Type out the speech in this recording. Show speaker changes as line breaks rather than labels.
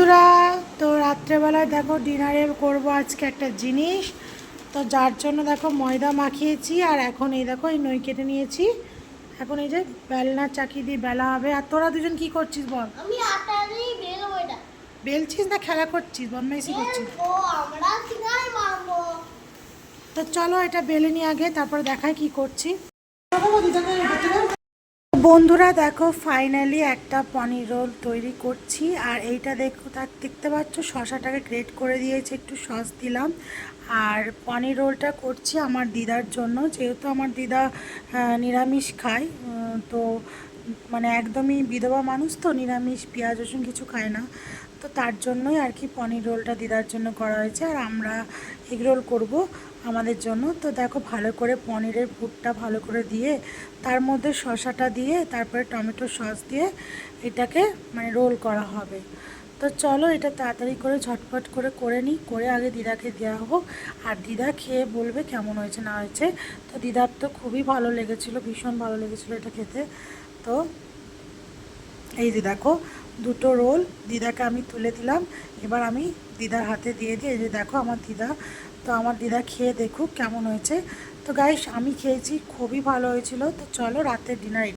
বন্ধুরা, তো রাত্রেবেলায় দেখো ডিনারে করব আজকে একটা জিনিস। তো যার জন্য দেখো ময়দা মাখিয়েছি, আর এখন এই দেখো এই নই কেটে নিয়েছি। এখন এই যে বেলনা চাকি দিয়ে বেলা হবে। আর তোরা দুজন কি করছিস বল?
আমি আটা দিয়ে বেলবো এটা।
বেলছিস না খেলা করছিস, বদমাইশি করছিস?
বেলবো, আমরা সিঙ্গাই মারবো।
তো চলো এটা বেলে নিয়ে আগে, তারপরে দেখাই কি করছি। বন্ধুরা দেখো ফাইনালি একটা পনির রোল তৈরি করছি। আর এইটা দেখো, তার দেখতে পাচ্ছ শসাটাকে গ্রেট করে দিয়েছি, একটু সস দিলাম। আর পনির রোলটা করছি আমার দিদার জন্য, যেহেতু আমার দিদা নিরামিষ খায়। তো মানে একদমই বিধবা মানুষ, তো নিরামিষ পেঁয়াজ রসুন কিছু খায় না। তো তার জন্যই আর কি পনির রোলটা দিদার জন্য করা হয়েছে। আর আমরা এগ রোল করবো আমাদের জন্য। তো দেখো ভালো করে পনিরের পুরটা ভালো করে দিয়ে, তার মধ্যে শসাটা দিয়ে, তারপরে টমেটো সস দিয়ে এটাকে মানে রোল করা হবে। তো চলো এটা তাড়াতাড়ি করে ঝটপট করে নিই, করে আগে দিদাকে দেওয়া হোক। আর দিদা খেয়ে বলবে কেমন হয়েছে না হয়েছে। তো দিদার তো খুবই ভালো লেগেছিলো, ভীষণ ভালো লেগেছিলো এটা খেতে। তো এই যে দেখো দুটো রোল দিদাকে আমি তুলে দিলাম। এবার আমি দিদার হাতে দিয়ে দিই। এই যে দেখো আমার দিদা, তো আমার দিদা খেয়ে দেখুক কেমন হয়েছে। তো গাইস আমি খেয়েছি, খুবই ভালো হয়েছিল। তো চলো রাতের ডিনার